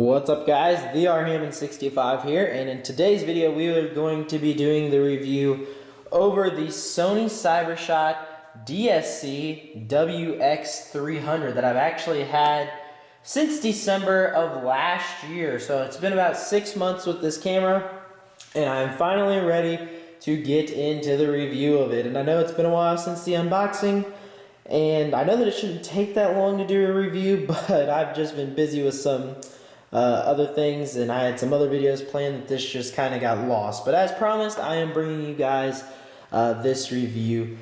What's up guys, TheRHammond65 here, and in today's video we are going to be doing the review over the Sony CyberShot DSC-WX300 that I've actually had since December of last year. So it's been about 6 months with this camera, and I'm finally ready to get into the review of it. And I know it's been a while since the unboxing, and I know that it shouldn't take that long to do a review, but I've just been busy with some other things, and I had some other videos planned that this just kind of got lost. But as promised, I am bringing you guys this review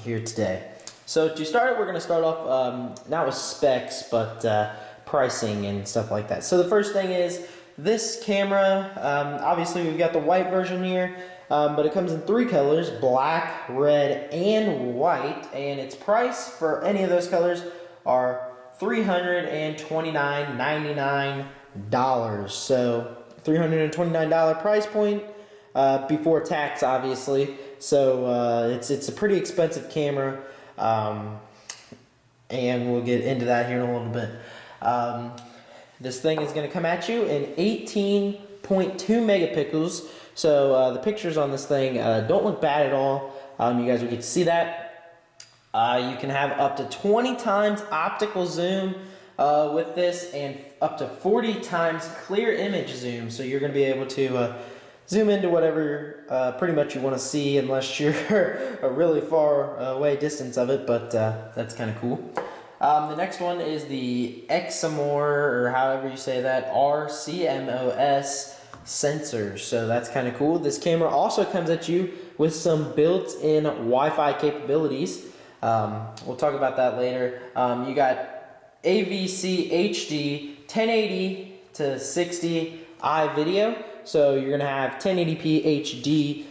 here today. So to start it, we're going to start off not with specs, but pricing and stuff like that. So the first thing is this camera. Obviously we've got the white version here, but it comes in 3 colors: black, red, and white, and its price for any of those colors are $329.99. So $329 price point before tax, obviously. So it's a pretty expensive camera, and we'll get into that here in a little bit. This thing is going to come at you in 18.2 megapixels. So the pictures on this thing don't look bad at all. You guys will get to see that. You can have up to 20 times optical zoom with this, and up to 40 times clear image zoom. So you're going to be able to zoom into whatever pretty much you want to see, unless you're a really far away distance of it, but that's kind of cool. The next one is the Examor, or however you say that, RCMOS sensor. So that's kind of cool. This camera also comes at you with some built-in Wi-Fi capabilities. We'll talk about that later. You got AVC HD 1080 to 60 video, so you're gonna have 1080p HD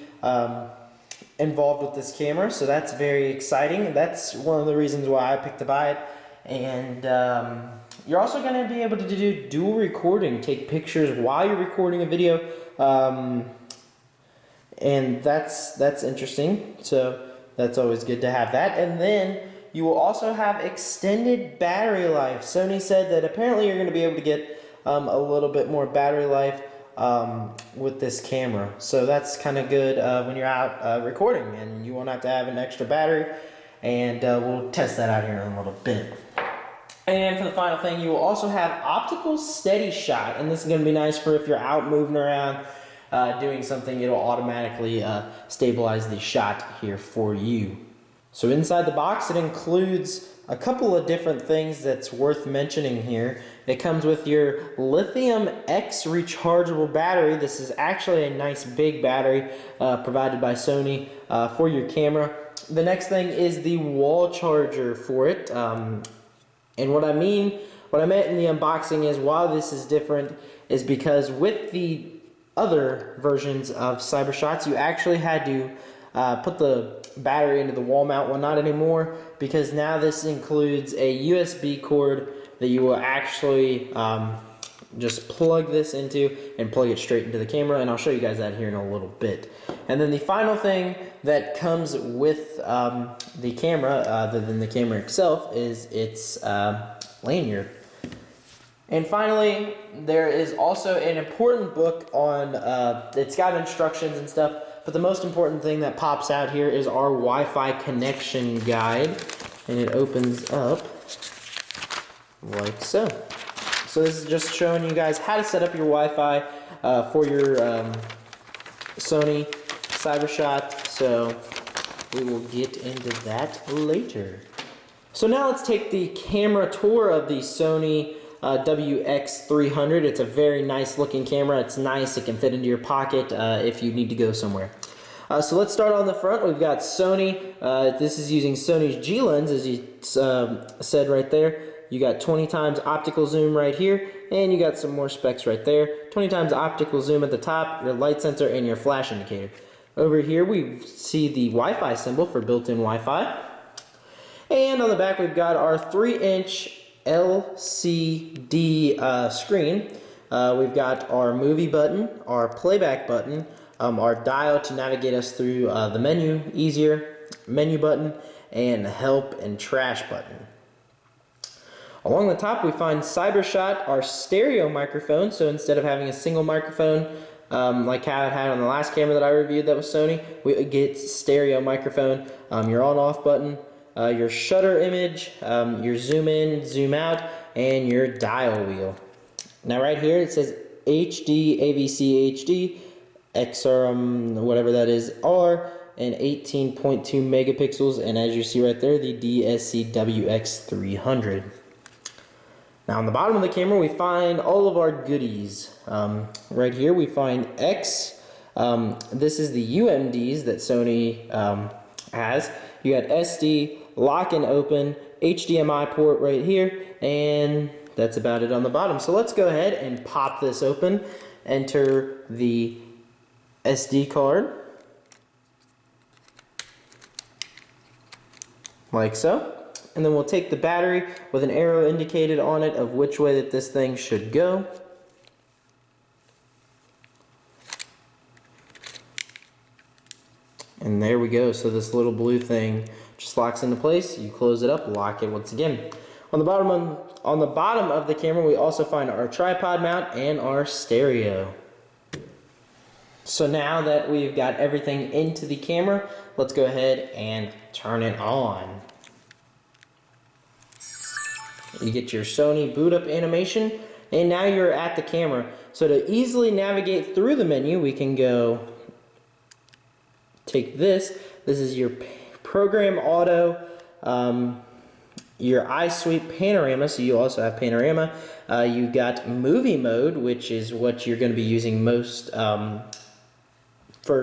involved with this camera, so that's very exciting. That's one of the reasons why I picked to buy it. And you're also gonna be able to do dual recording, take pictures while you're recording a video, and that's interesting. So that's always good to have that. And then you will also have extended battery life. Sony said that apparently you're going to be able to get a little bit more battery life with this camera. So that's kind of good when you're out recording and you won't have to have an extra battery. And we'll test that out here in a little bit. And for the final thing, you will also have optical steady shot. And this is going to be nice for if you're out moving around, doing something, it'll automatically stabilize the shot here for you. So inside the box, it includes a couple of different things that's worth mentioning here. It comes with your lithium X rechargeable battery. This is actually a nice big battery provided by Sony for your camera. The next thing is the wall charger for it. And what I meant in the unboxing is, while this is different, is because with the other versions of CyberShots, you actually had to put the battery into the wall mount. Well, not anymore, because now this includes a USB cord that you will actually just plug this into and plug it straight into the camera, and I'll show you guys that here in a little bit. And then the final thing that comes with the camera, other than the camera itself, is its lanyard. And finally, there is also an important book on, it's got instructions and stuff, but the most important thing that pops out here is our Wi-Fi connection guide, and it opens up like so. So this is just showing you guys how to set up your Wi-Fi for your Sony CyberShot, so we will get into that later. So now let's take the camera tour of the Sony WX300. It's a very nice looking camera. It's nice. It can fit into your pocket if you need to go somewhere. So let's start on the front. We've got Sony. This is using Sony's G lens, as you said right there. You got 20 times optical zoom right here, and you got some more specs right there. 20 times optical zoom at the top, your light sensor, and your flash indicator. Over here we see the Wi-Fi symbol for built-in Wi-Fi. And on the back we've got our 3-inch LCD screen. We've got our movie button, our playback button, our dial to navigate us through the menu easier, menu button, and help and trash button. Along the top we find CyberShot, our stereo microphone. So instead of having a single microphone like how it had on the last camera that I reviewed that was Sony, we get stereo microphone, your on-off button, your shutter image, your zoom in, zoom out, and your dial wheel. Now right here it says HD, AVC HD, XRM, whatever that is, R, and 18.2 megapixels, and as you see right there, the DSC-WX300. Now on the bottom of the camera we find all of our goodies. Right here we find X. This is the UMDs that Sony has. You got SD, lock and open, HDMI port right here, and that's about it on the bottom. So let's go ahead and pop this open, enter the SD card, like so. And then we'll take the battery with an arrow indicated on it of which way that this thing should go. And there we go. So this little blue thing just locks into place. You close it up, lock it once again. On the bottom of the camera, we also find our tripod mount and our stereo. So now that we've got everything into the camera, let's go ahead and turn it on. You get your Sony boot up animation, and now you're at the camera. So to easily navigate through the menu, we can go take this. This is your program auto, your iSweep panorama, so you also have panorama. You got movie mode, which is what you're going to be using most for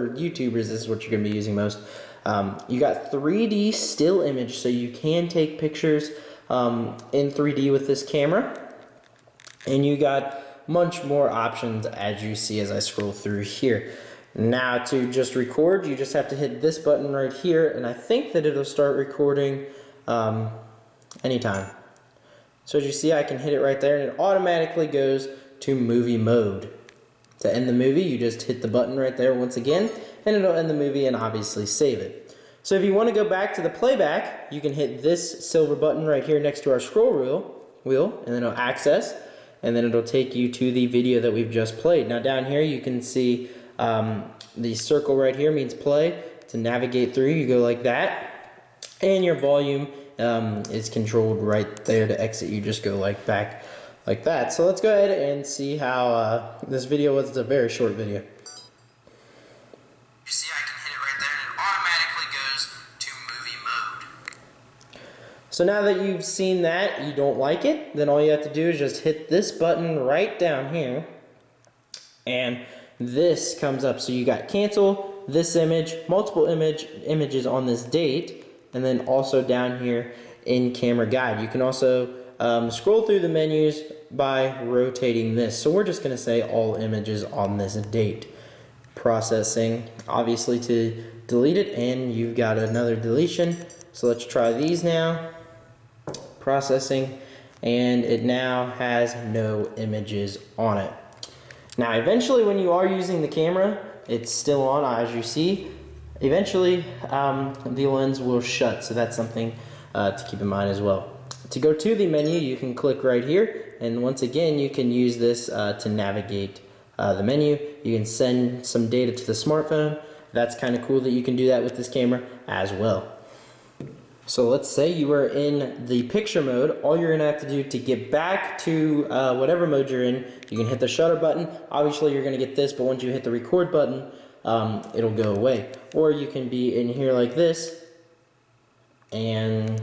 YouTubers. This is what you're going to be using most. You got 3D still image, so you can take pictures in 3D with this camera, and you got much more options as you see as I scroll through here. Now to just record, you just have to hit this button right here, and I think that it'll start recording anytime. So as you see, I can hit it right there and it automatically goes to movie mode. To end the movie, you just hit the button right there once again, and it'll end the movie and obviously save it. So if you want to go back to the playback, you can hit this silver button right here next to our scroll wheel, and then it'll access, and then it'll take you to the video that we've just played. Now down here you can see the circle right here means play. To navigate through, you go like that, and your volume is controlled right there. To exit, you just go like back like that. So let's go ahead and see how this video was. A very short video. You see, I can hit it right there and it automatically goes to movie mode. So now that you've seen that, you don't like it, then all you have to do is just hit this button right down here, and this comes up. So you got cancel, this image, multiple images on this date, and then also down here in camera guide. You can also scroll through the menus by rotating this. So we're just going to say all images on this date. Processing, obviously, to delete it, and you've got another deletion. So let's try these now. Processing, and it now has no images on it. Now eventually when you are using the camera, it's still on as you see. Eventually the lens will shut, so that's something to keep in mind as well. To go to the menu, you can click right here, and once again you can use this to navigate the menu. You can send some data to the smartphone. That's kind of cool that you can do that with this camera as well. So let's say you are in the picture mode. All you're gonna have to do to get back to whatever mode you're in, you can hit the shutter button. Obviously you're gonna get this, but once you hit the record button, it'll go away. Or you can be in here like this and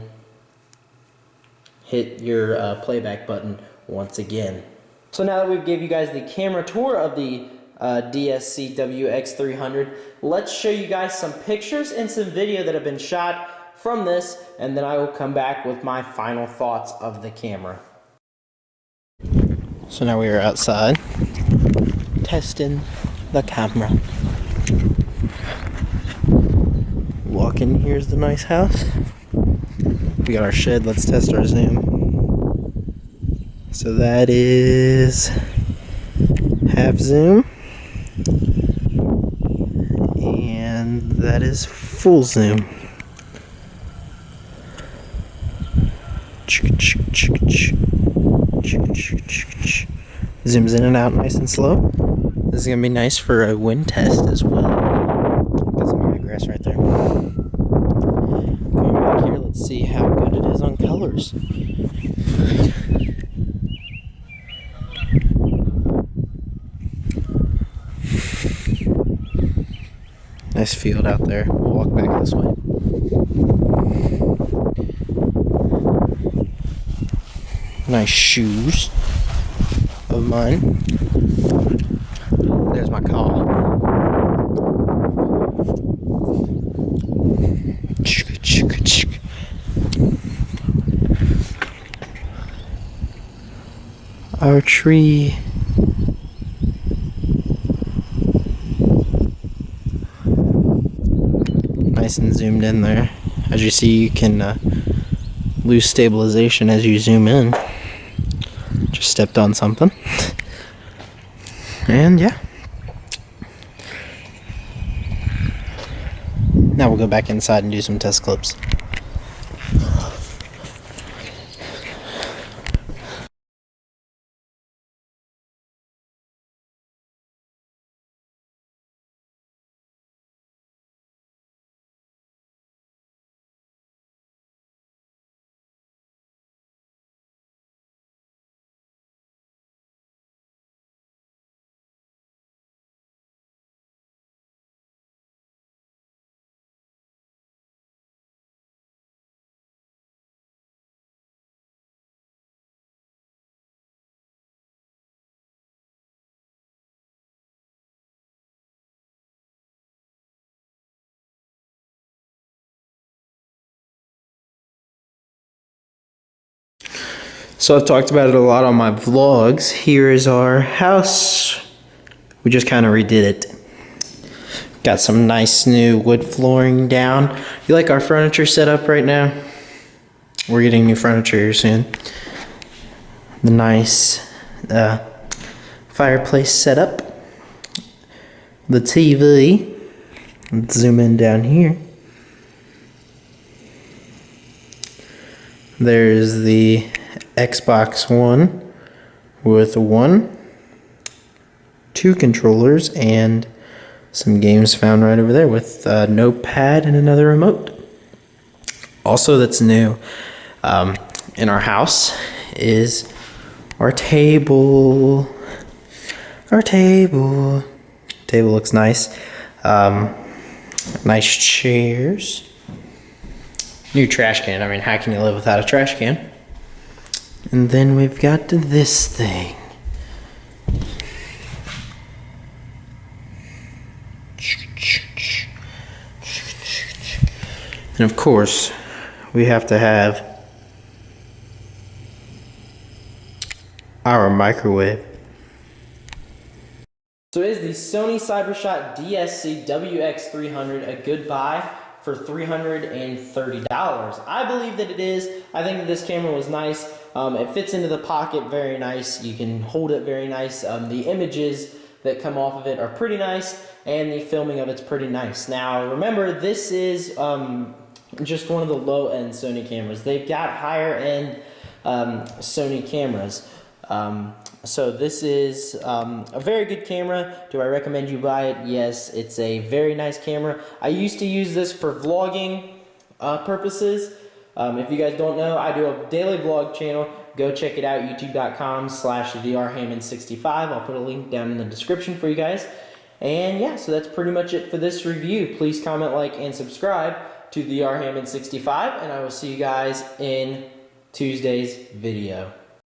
hit your playback button once again. So now that we've gave you guys the camera tour of the DSC-WX300, let's show you guys some pictures and some video that have been shot from this, and then I will come back with my final thoughts of the camera. So now we are outside testing the camera. Walk in, here's the nice house. We got our shed, let's test our zoom. So that is half zoom, and that is full zoom. Zooms in and out nice and slow. This is gonna be nice for a wind test as well. Got some high grass right there. Going back here, let's see how good it is on colors. Nice field out there. We'll walk back this way. Nice shoes of mine. There's my call. Our tree. Nice and zoomed in there. As you see, you can lose stabilization as you zoom in. Just stepped on something. And yeah. Now we'll go back inside and do some test clips. So I've talked about it a lot on my vlogs. Here is our house. We just kind of redid it. Got some nice new wood flooring down. You like our furniture setup right now? We're getting new furniture here soon. The nice fireplace setup. The TV. Let's zoom in down here. There's the Xbox One with 2 controllers and some games found right over there with a notepad and another remote. Also that's new in our house is our table. Our table. Table looks nice. Nice chairs. New trash can. I mean, how can you live without a trash can? And then we've got this thing. And of course, we have to have our microwave. So is the Sony CyberShot DSC-WX300 a good buy for $330? I believe that it is. I think that this camera was nice. It fits into the pocket very nice. You can hold it very nice. The images that come off of it are pretty nice, and the filming of it's pretty nice. Now remember, this is just one of the low-end Sony cameras. They've got higher-end Sony cameras. So this is a very good camera. Do I recommend you buy it? Yes, it's a very nice camera. I used to use this for vlogging purposes. If you guys don't know, I do a daily vlog channel. Go check it out, youtube.com/therhammond65. I'll put a link down in the description for you guys. And yeah, so that's pretty much it for this review. Please comment, like, and subscribe to the Hammond65, and I will see you guys in Tuesday's video.